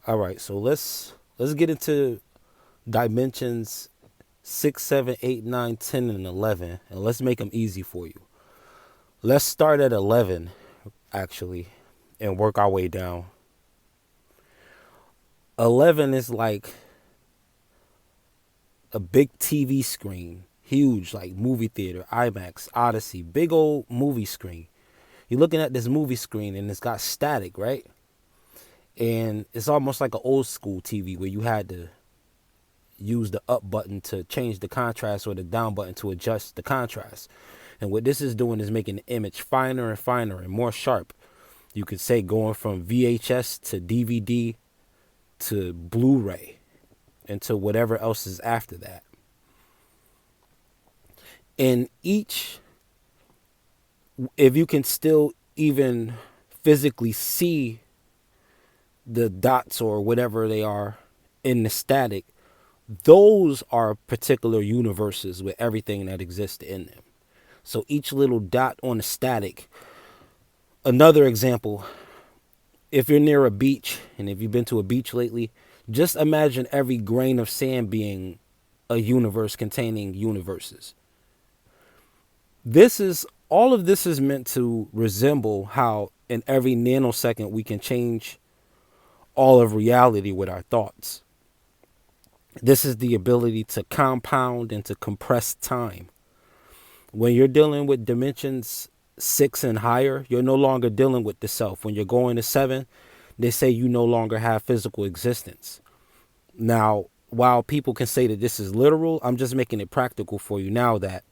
All right, so let's get into dimensions 6, 7, 8, 9, 10, and 11, and let's make them easy for you. Let's start at 11, actually, and work our way down. 11 is like a big TV screen, huge, like movie theater, IMAX, Odyssey, big old movie screen. You're looking at this movie screen and it's got static, right? And it's almost like an old school TV where you had to use the up button to change the contrast or the down button to adjust the contrast. And what this is doing is making the image finer and finer and more sharp. You could say going from VHS to DVD to Blu-ray and to whatever else is after that. And each, if you can still even physically see the dots or whatever they are in the static, those are particular universes with everything that exists in them. So each little dot on the static. Another example, if you're near a beach, and if you've been to a beach lately, just imagine every grain of sand being a universe containing universes. All of this is meant to resemble how in every nanosecond we can change all of reality with our thoughts. This is the ability to compound and to compress time. When you're dealing with dimensions 6 and higher, you're no longer dealing with the self. When you're going to 7, they say you no longer have physical existence. Now, while people can say that this is literal, I'm just making it practical for you now that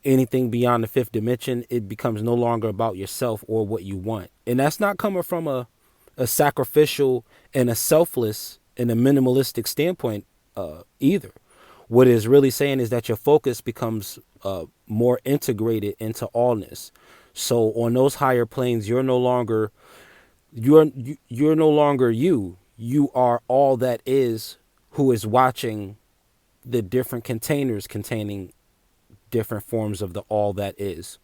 anything beyond the 5th dimension, it becomes no longer about yourself or what you want. And that's not coming from a sacrificial and a selfless and a minimalistic standpoint either. What it's really saying is that your focus becomes more integrated into allness. So on those higher planes, you're no longer you. You are all that is, who is watching the different containers containing different forms of the all that is.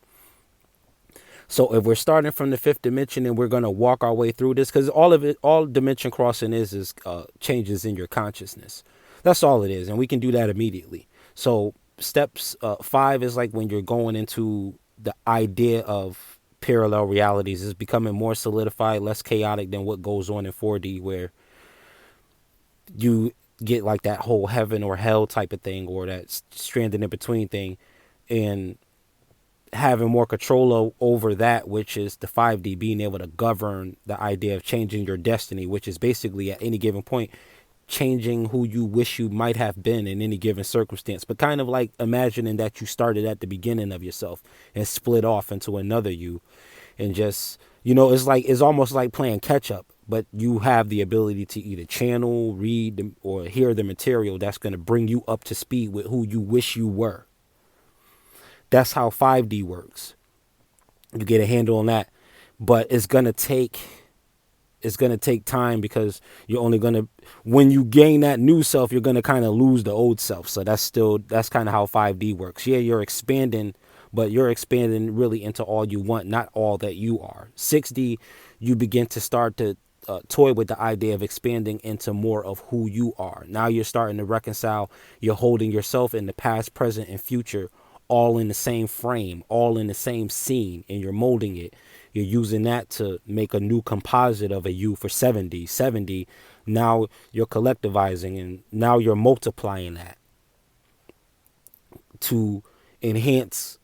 So if we're starting from the 5th dimension and we're going to walk our way through this, because all dimension crossing is changes in your consciousness. That's all it is. And we can do that immediately. So steps 5 is like when you're going into the idea of parallel realities. Is becoming more solidified, less chaotic than what goes on in 4D, where you get like that whole heaven or hell type of thing, or that stranded in between thing, and having more control over that, which is the 5D, being able to govern the idea of changing your destiny, which is basically at any given point changing who you wish you might have been in any given circumstance. But kind of like imagining that you started at the beginning of yourself and split off into another you, and just, it's almost like playing catch up, but you have the ability to either channel, read, or hear the material that's going to bring you up to speed with who you wish you were. That's how 5D works. You get a handle on that, but it's going to take time, because you're only going to, when you gain that new self, you're going to kind of lose the old self. So that's kind of how 5D works. Yeah, you're expanding, but you're expanding really into all you want, not all that you are. 6D, you begin to start to toy with the idea of expanding into more of who you are. Now you're starting to reconcile. You're holding yourself in the past, present, and future all in the same frame, all in the same scene, and you're molding it. You're using that to make a new composite of a you for 70. 70, now you're collectivizing, and now you're multiplying that to enhance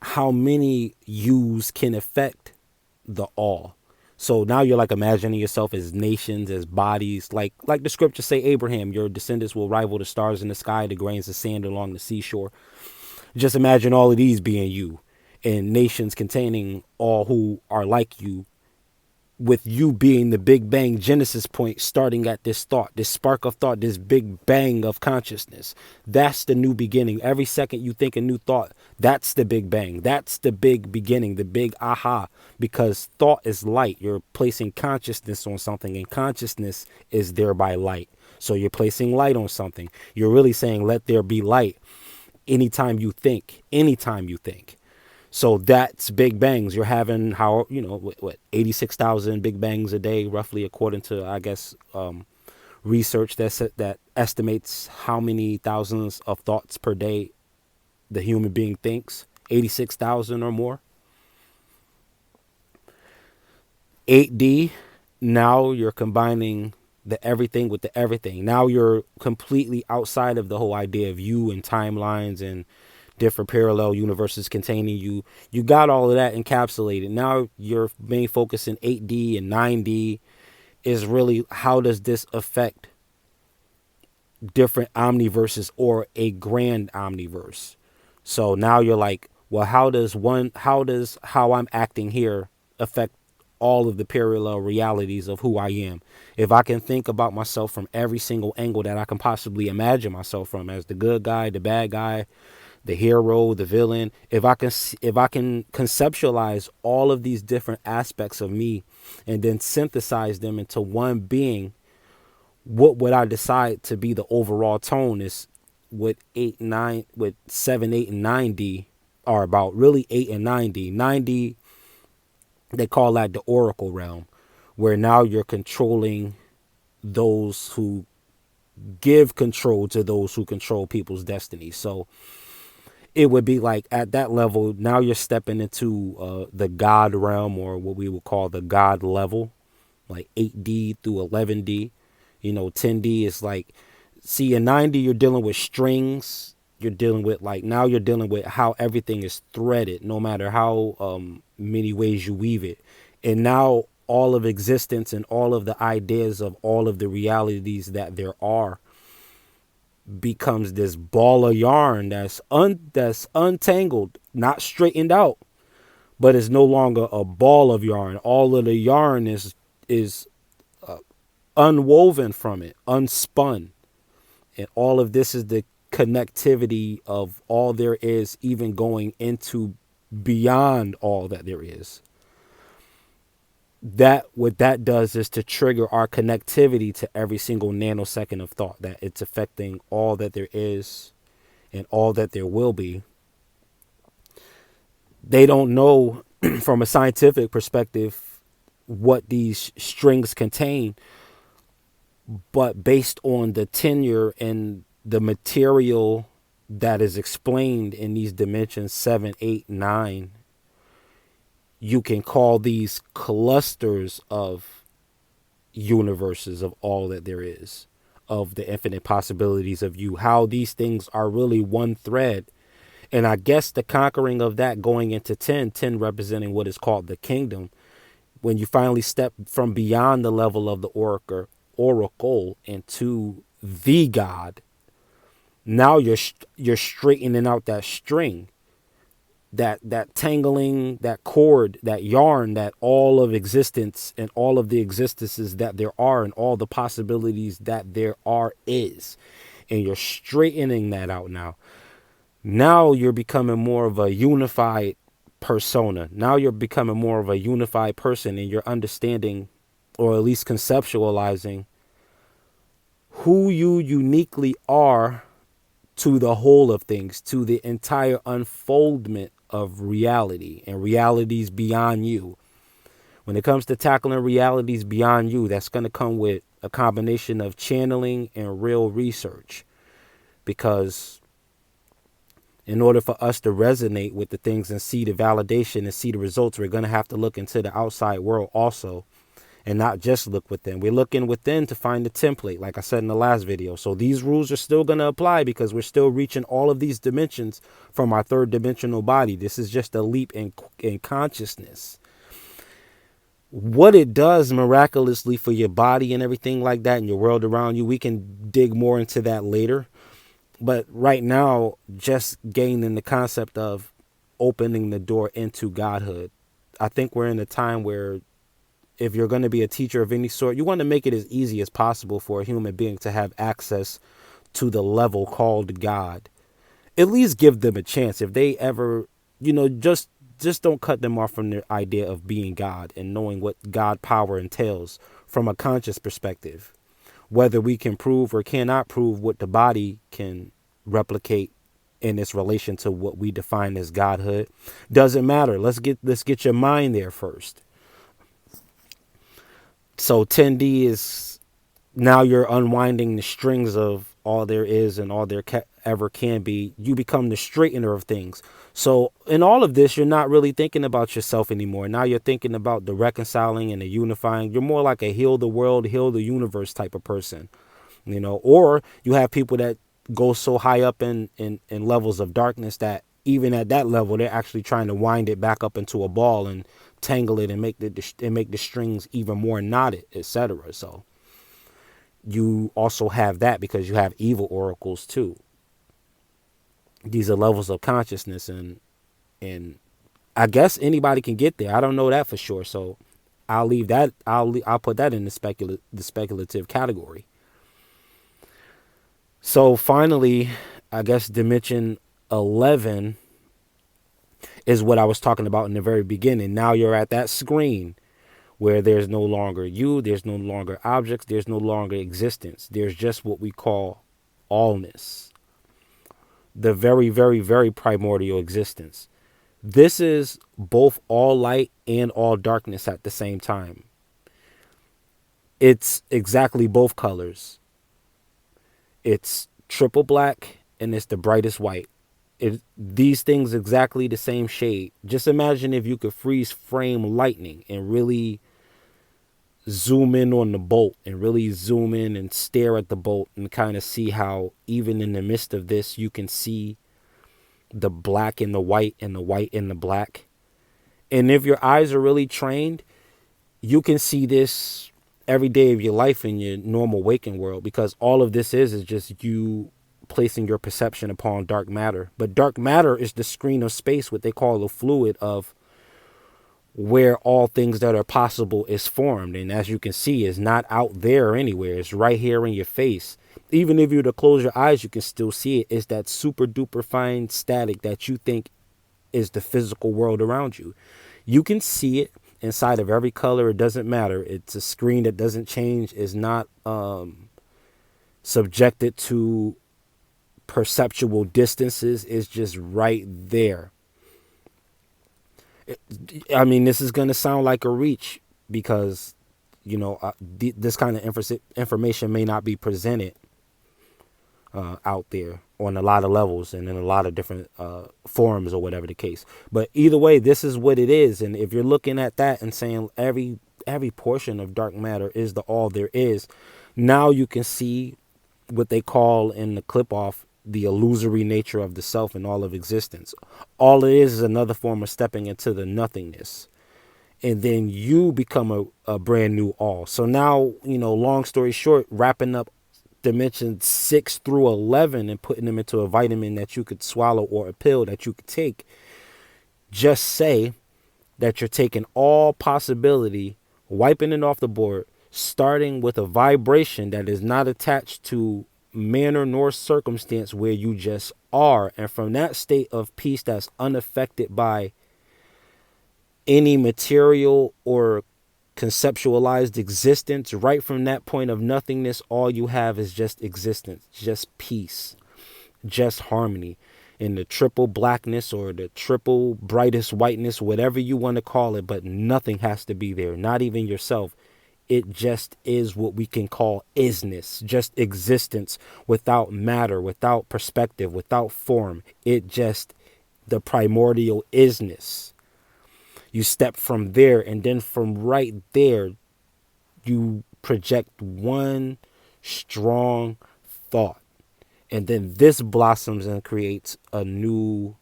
how many yous can affect the all. So now you're like imagining yourself as nations, as bodies, like the scriptures say, Abraham, your descendants will rival the stars in the sky, the grains of sand along the seashore. Just imagine all of these being you, and nations containing all who are like you, with you being the Big Bang Genesis point, starting at this thought, this spark of thought, this big bang of consciousness. That's the new beginning. Every second you think a new thought, that's the Big Bang. That's the big beginning, the big aha, because thought is light. You're placing consciousness on something, and consciousness is thereby light. So you're placing light on something. You're really saying, let there be light. Anytime you think. So that's big bangs. You're having how, 86,000 big bangs a day, roughly, according to, I guess, research that estimates how many thousands of thoughts per day the human being thinks. 86,000 or more. 8D, now you're combining the everything with the everything. Now you're completely outside of the whole idea of you and timelines and different parallel universes containing you. You got all of that encapsulated. Now your main focus in 8D and 9D is really how does this affect different omniverses or a grand omniverse. So now you're like, well, how does how I'm acting here affect all of the parallel realities of who I am? If I can think about myself from every single angle that I can possibly imagine myself from, as the good guy, the bad guy, the hero, the villain, if I can conceptualize all of these different aspects of me and then synthesize them into one being, what would I decide to be the overall tone is what 7, 8, and 9D are about. Really 8 and 9D. 9D, they call that the oracle realm, where now you're controlling those who give control to those who control people's destiny. So it would be like at that level, now you're stepping into the God realm, or what we would call the God level, like 8D through 11D. 10D is like, see, in 9D, you're dealing with strings. You're dealing with now you're dealing with how everything is threaded, no matter how many ways you weave it. And now all of existence and all of the ideas of all of the realities that there are becomes this ball of yarn that's untangled, not straightened out, but it's no longer a ball of yarn. All of the yarn is unwoven from it, unspun. And all of this is the connectivity of all there is, even going into beyond all that there is. That what that does is to trigger our connectivity to every single nanosecond of thought, that it's affecting all that there is and all that there will be. They don't know from a scientific perspective what these strings contain, but based on the tenure and the material that is explained in these dimensions 7, 8, 9, you can call these clusters of universes of all that there is, of the infinite possibilities of you, how these things are really one thread. And I guess the conquering of that going into 10, 10 representing what is called the kingdom, when you finally step from beyond the level of the oracle into the God, now you're straightening out that string, that tangling, that cord, that yarn, that all of existence and all of the existences that there are and all the possibilities that there are is. And you're straightening that out now. Now you're becoming more of a unified persona. Now you're becoming more of a unified person, and you're understanding, or at least conceptualizing, who you uniquely are to the whole of things, to the entire unfoldment of reality and realities beyond you. When it comes to tackling realities beyond you, that's going to come with a combination of channeling and real research. Because in order for us to resonate with the things and see the validation and see the results, we're going to have to look into the outside world also, and not just look within. We're looking within to find the template, like I said in the last video. So these rules are still going to apply because we're still reaching all of these dimensions from our third dimensional body. This is just a leap in consciousness. What it does miraculously for your body and everything like that and your world around you, we can dig more into that later. But right now, just gaining the concept of opening the door into godhood. I think we're in a time where if you're going to be a teacher of any sort, you want to make it as easy as possible for a human being to have access to the level called God. At least give them a chance. If they ever, just don't cut them off from the idea of being God and knowing what God power entails from a conscious perspective. Whether we can prove or cannot prove what the body can replicate in its relation to what we define as godhood. Doesn't matter. Let's get your mind there first. So 10D is now you're unwinding the strings of all there is and all there ever can be. You become the straightener of things. So in all of this, you're not really thinking about yourself anymore. Now you're thinking about the reconciling and the unifying. You're more like a heal the world, heal the universe type of person, or you have people that go so high up in levels of darkness that even at that level, they're actually trying to wind it back up into a ball and tangle it and make the strings even more knotted, etc. So you also have that because you have evil oracles too. These are levels of consciousness, and I guess anybody can get there. I don't know that for sure, so I'll leave that. I'll put that in the speculative category. So finally, I guess dimension 11 is what I was talking about in the very beginning. Now you're at that screen where there's no longer you, there's no longer objects, there's no longer existence. There's just what we call allness, the very, very, very primordial existence. This is both all light and all darkness at the same time. It's exactly both colors. It's triple black and it's the brightest white. These things exactly the same shade. Just imagine if you could freeze frame lightning and really zoom in on the bolt and really zoom in and stare at the bolt and kind of see how even in the midst of this you can see the black and the white and the white and the black. And if your eyes are really trained, you can see this every day of your life in your normal waking world, because all of this is just you placing your perception upon dark matter. But dark matter is the screen of space, what they call the fluid of where all things that are possible is formed. And as you can see, it's not out there anywhere. It's right here in your face. Even if you were to close your eyes, you can still see it. It's that super duper fine static that you think is the physical world around you. You can see it inside of every color. It doesn't matter. It's a screen that doesn't change. Is not subjected to perceptual distances. Is just right there. I mean, this is going to sound like a reach because, this kind of information may not be presented out there on a lot of levels and in a lot of different forums or whatever the case. But either way, this is what it is. And if you're looking at that and saying every portion of dark matter is the all there is, now you can see what they call in the clip off the illusory nature of the self and all of existence. All it is another form of stepping into the nothingness. And then you become a brand new all. So now, long story short, wrapping up dimensions 6 through 11 and putting them into a vitamin that you could swallow or a pill that you could take. Just say that you're taking all possibility, wiping it off the board, starting with a vibration that is not attached to manner nor circumstance, where you just are. And from that state of peace that's unaffected by any material or conceptualized existence, right from that point of nothingness, all you have is just existence, just peace, just harmony. In the triple blackness or the triple brightest whiteness, whatever you want to call it, but nothing has to be there, not even yourself. It just is what we can call isness, just existence without matter, without perspective, without form. It just, the primordial isness. You step from there, and then from right there, you project one strong thought. And then this blossoms and creates a new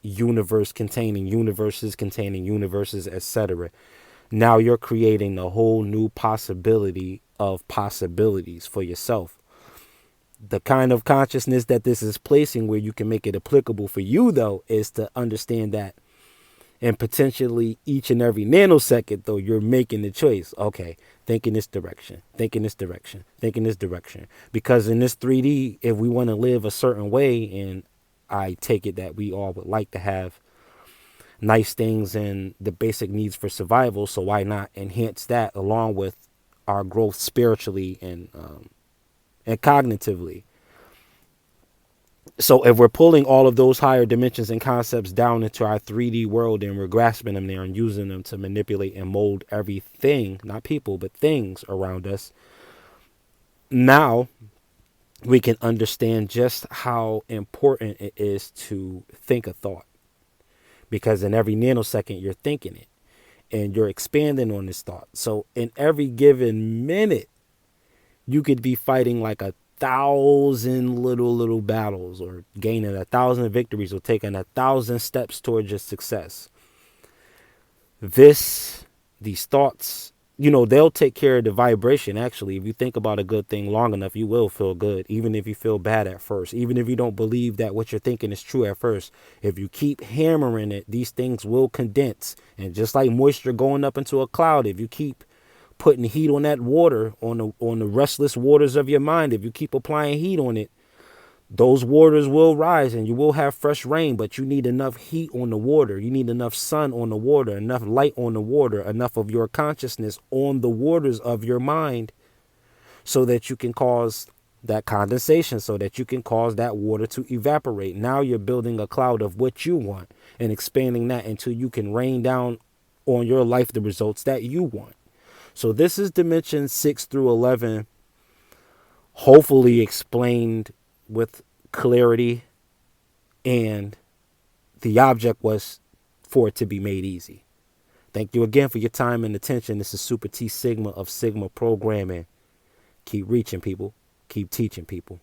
universe containing universes, etc. Now you're creating a whole new possibility of possibilities for yourself. The kind of consciousness that this is placing where you can make it applicable for you, though, is to understand that and potentially each and every nanosecond, though, you're making the choice. Okay, think in this direction, think in this direction, think in this direction. Because in this 3D, if we want to live a certain way, and I take it that we all would like to have nice things and the basic needs for survival, so why not enhance that along with our growth spiritually and cognitively? So if we're pulling all of those higher dimensions and concepts down into our 3D world and we're grasping them there and using them to manipulate and mold everything, not people, but things around us, now we can understand just how important it is to think a thought. Because in every nanosecond, you're thinking it and you're expanding on this thought. So in every given minute, you could be fighting like 1,000 little battles, or gaining 1,000 victories, or taking 1,000 steps towards your success. These thoughts, they'll take care of the vibration. Actually, if you think about a good thing long enough, you will feel good, even if you feel bad at first, even if you don't believe that what you're thinking is true at first. If you keep hammering it, these things will condense. And just like moisture going up into a cloud, if you keep putting heat on that water, on the restless waters of your mind, if you keep applying heat on it, those waters will rise and you will have fresh rain. But you need enough heat on the water, you need enough sun on the water, enough light on the water, enough of your consciousness on the waters of your mind, so that you can cause that condensation, so that you can cause that water to evaporate. Now you're building a cloud of what you want and expanding that until you can rain down on your life the results that you want. So this is dimension 6 through 11, hopefully explained with clarity, and the object was for it to be made easy. Thank you again for your time and attention. This is Super T Sigma of Sigma Programming. Keep reaching people. Keep teaching people.